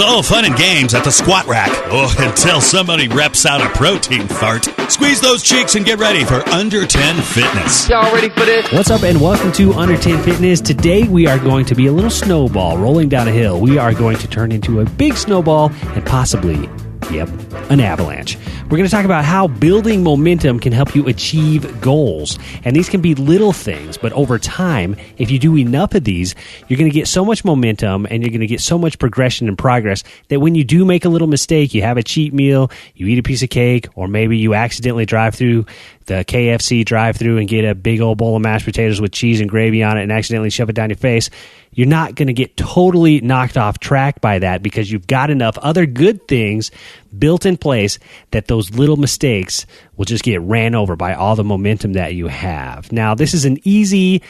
It's all fun and games at the squat rack. Oh, until somebody reps out a protein fart. Squeeze those cheeks and get ready for Under 10 Fitness. Y'all ready for this? What's up, and welcome to Under 10 Fitness. Today we are going to be a little snowball rolling down a hill. We are going to turn into a big snowball and possibly, an avalanche. We're going to talk about how building momentum can help you achieve goals. And these can be little things, but over time, if you do enough of these, you're going to get so much momentum and you're going to get so much progression and progress that when you do make a little mistake, you have a cheat meal, you eat a piece of cake, or maybe you accidentally drive through the KFC drive-through and get a big old bowl of mashed potatoes with cheese and gravy on it and accidentally shove it down your face, you're not going to get totally knocked off track by that because you've got enough other good things built in place that those little mistakes will just get ran over by all the momentum that you have. Now, this is an easy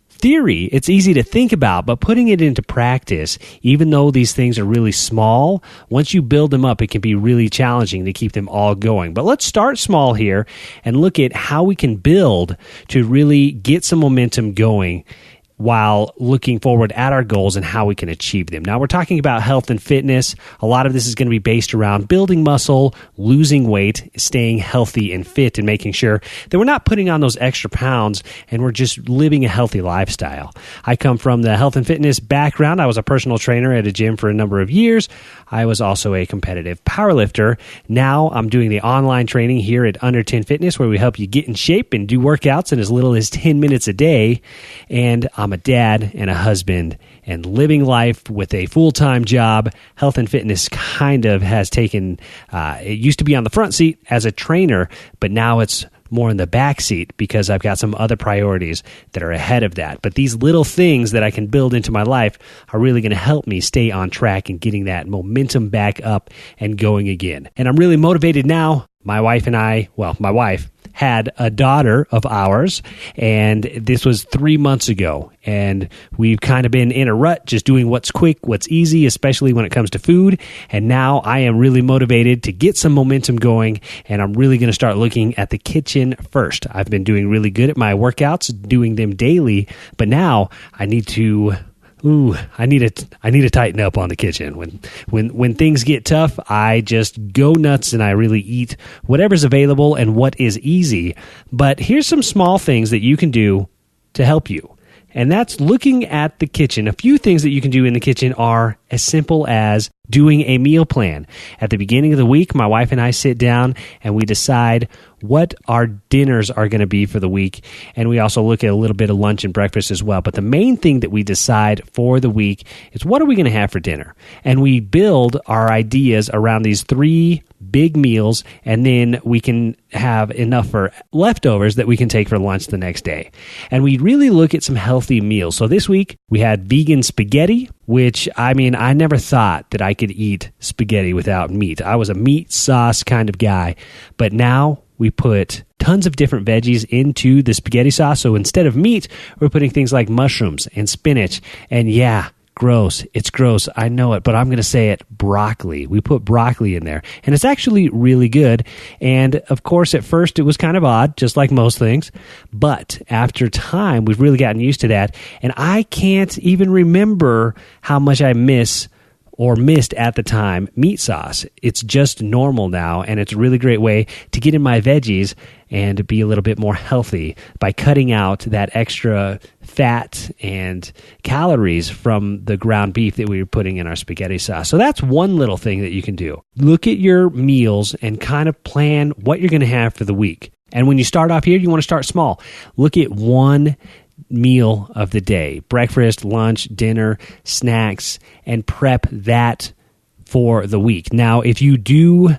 theory. It's easy to think about, but putting it into practice, even though these things are really small, once you build them up, it can be really challenging to keep them all going. But let's start small here and look at how we can build to really get some momentum going while looking forward at our goals and how we can achieve them. Now, we're talking about health and fitness. A lot of this is going to be based around building muscle, losing weight, staying healthy and fit, and making sure that we're not putting on those extra pounds and we're just living a healthy lifestyle. I come from the health and fitness background. I was a personal trainer at a gym for a number of years. I was also a competitive powerlifter. Now I'm doing the online training here at Under 10 Fitness, where we help you get in shape and do workouts in as little as 10 minutes a day. And I'm a dad and a husband, and living life with a full-time job. Health and fitness kind of has taken, it used to be on the front seat as a trainer, but now it's more in the back seat because I've got some other priorities that are ahead of that. But these little things that I can build into my life are really going to help me stay on track and getting that momentum back up and going again. And I'm really motivated now. My wife had a daughter of ours, and this was 3 months ago. And we've kind of been in a rut, just doing what's quick, what's easy, especially when it comes to food. And now I am really motivated to get some momentum going, and I'm really going to start looking at the kitchen first. I've been doing really good at my workouts, doing them daily, but now I need to tighten up on the kitchen. When things get tough, I just go nuts and I really eat whatever's available and what is easy. But here's some small things that you can do to help you. And that's looking at the kitchen. A few things that you can do in the kitchen are as simple as doing a meal plan. At the beginning of the week, my wife and I sit down and we decide what our dinners are going to be for the week. And we also look at a little bit of lunch and breakfast as well. But the main thing that we decide for the week is what are we going to have for dinner? And we build our ideas around these 3 big meals, and then we can have enough for leftovers that we can take for lunch the next day. And we really look at some healthy meals. So this week we had vegan spaghetti, which, I never thought that I could eat spaghetti without meat. I was a meat sauce kind of guy, but now we put tons of different veggies into the spaghetti sauce. So instead of meat, we're putting things like mushrooms and spinach, and gross. It's gross. I know it, but I'm going to say it. Broccoli. We put broccoli in there, and it's actually really good. And of course, at first it was kind of odd, just like most things. But after time, we've really gotten used to that. And I can't even remember how much I missed at the time meat sauce. It's just normal now, and it's a really great way to get in my veggies and be a little bit more healthy by cutting out that extra fat and calories from the ground beef that we were putting in our spaghetti sauce. So that's one little thing that you can do. Look at your meals and kind of plan what you're going to have for the week. And when you start off here, you want to start small. Look at one meal of the day: breakfast, lunch, dinner, snacks, and prep that for the week. Now, if you do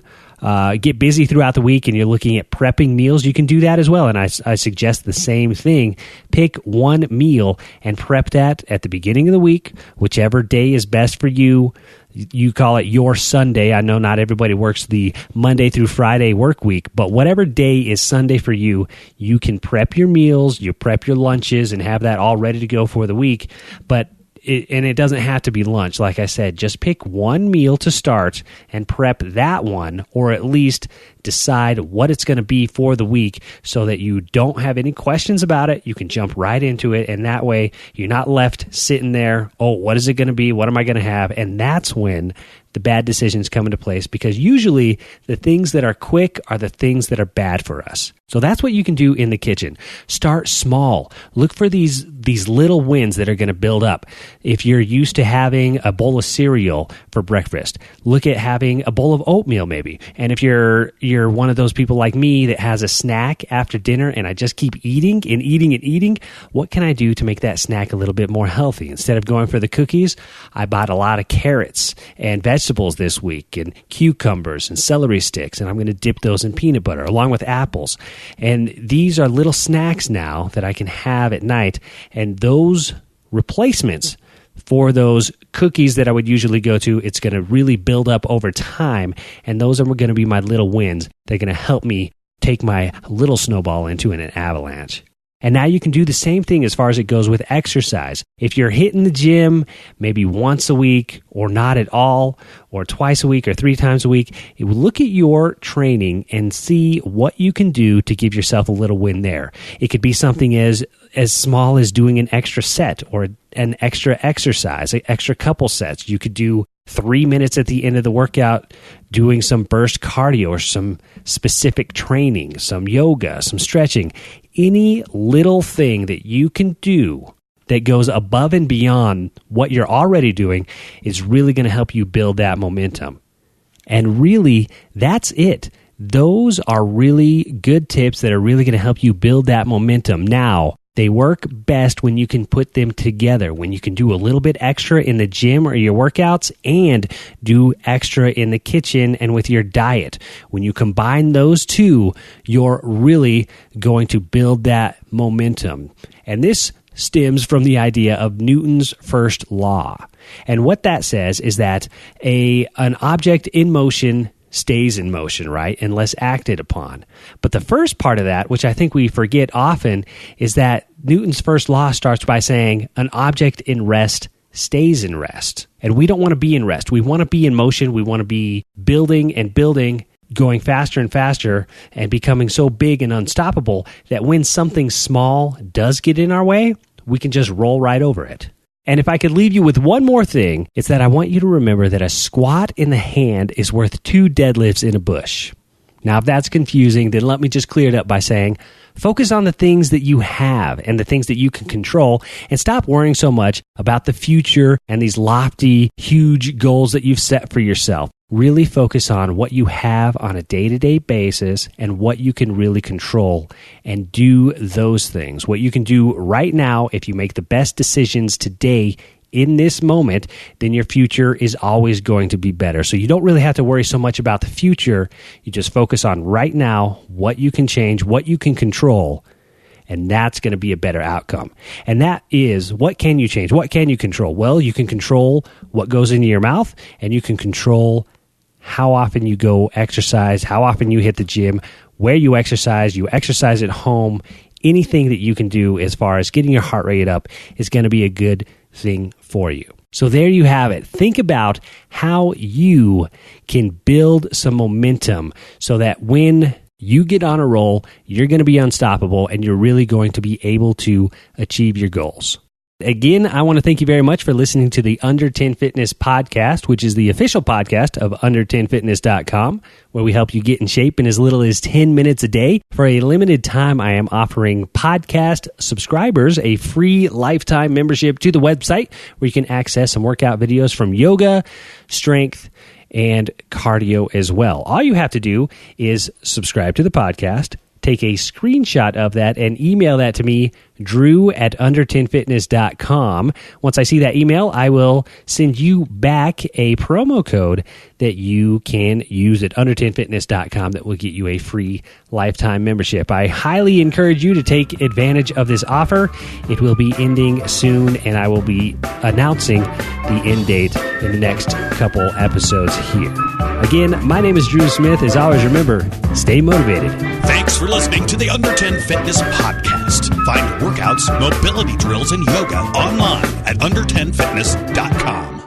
get busy throughout the week and you're looking at prepping meals, you can do that as well. And I suggest the same thing. Pick one meal and prep that at the beginning of the week, whichever day is best for you. You call it your Sunday. I know not everybody works the Monday through Friday work week, but whatever day is Sunday for you, you can prep your meals, you prep your lunches, and have that all ready to go for the week. But it doesn't have to be lunch. Like I said, just pick one meal to start and prep that one, or at least decide what it's going to be for the week so that you don't have any questions about it. You can jump right into it, and that way you're not left sitting there, oh, what is it going to be? What am I going to have? And that's when the bad decisions come into place, because usually the things that are quick are the things that are bad for us. So that's what you can do in the kitchen. Start small. Look for these little wins that are going to build up. If you're used to having a bowl of cereal for breakfast, look at having a bowl of oatmeal maybe. And if you're one of those people like me that has a snack after dinner and I just keep eating and eating and eating, what can I do to make that snack a little bit more healthy? Instead of going for the cookies, I bought a lot of carrots and vegetables this week and cucumbers and celery sticks, and I'm going to dip those in peanut butter along with apples. And these are little snacks now that I can have at night, and those replacements for those cookies that I would usually go to, it's going to really build up over time, and those are going to be my little wins. They're going to help me take my little snowball into an avalanche. And now you can do the same thing as far as it goes with exercise. If you're hitting the gym maybe once a week or not at all, or twice a week or 3 times a week, look at your training and see what you can do to give yourself a little win there. It could be something as small as doing an extra set or an extra exercise, an extra couple sets. You could do 3 minutes at the end of the workout doing some burst cardio or some specific training, some yoga, some stretching. Any little thing that you can do that goes above and beyond what you're already doing is really going to help you build that momentum. And really, that's it. Those are really good tips that are really going to help you build that momentum. Now, they work best when you can put them together, when you can do a little bit extra in the gym or your workouts and do extra in the kitchen and with your diet. When you combine those two, you're really going to build that momentum. And this stems from the idea of Newton's first law. And what that says is that an object in motion stays in motion, right, unless acted upon. But the first part of that, which I think we forget often, is that Newton's first law starts by saying an object in rest stays in rest. And we don't want to be in rest. We want to be in motion. We want to be building and building, going faster and faster, and becoming so big and unstoppable that when something small does get in our way, we can just roll right over it. And if I could leave you with one more thing, it's that I want you to remember that a squat in the hand is worth 2 deadlifts in a bush. Now, if that's confusing, then let me just clear it up by saying, focus on the things that you have and the things that you can control, and stop worrying so much about the future and these lofty, huge goals that you've set for yourself. Really focus on what you have on a day-to-day basis and what you can really control, and do those things. What you can do right now, if you make the best decisions today in this moment, then your future is always going to be better. So you don't really have to worry so much about the future. You just focus on right now, what you can change, what you can control, and that's going to be a better outcome. And that is, what can you change? What can you control? Well, you can control what goes into your mouth, and you can control how often you go exercise, how often you hit the gym, where you exercise at home. Anything that you can do as far as getting your heart rate up is going to be a good thing for you. So there you have it. Think about how you can build some momentum so that when you get on a roll, you're going to be unstoppable and you're really going to be able to achieve your goals. Again, I want to thank you very much for listening to the Under 10 Fitness podcast, which is the official podcast of under10fitness.com, where we help you get in shape in as little as 10 minutes a day. For a limited time, I am offering podcast subscribers a free lifetime membership to the website, where you can access some workout videos from yoga, strength, and cardio as well. All you have to do is subscribe to the podcast, take a screenshot of that, and email that to me, drew@under10fitness.com. Once I see that email, I will send you back a promo code that you can use at under10fitness.com that will get you a free lifetime membership. I highly encourage you to take advantage of this offer. It will be ending soon, and I will be announcing the end date in the next couple episodes here. Again, my name is Drew Smith. As always, remember, stay motivated. Thanks for listening to the Under 10 Fitness Podcast. Find workouts, mobility drills, and yoga online at under10fitness.com.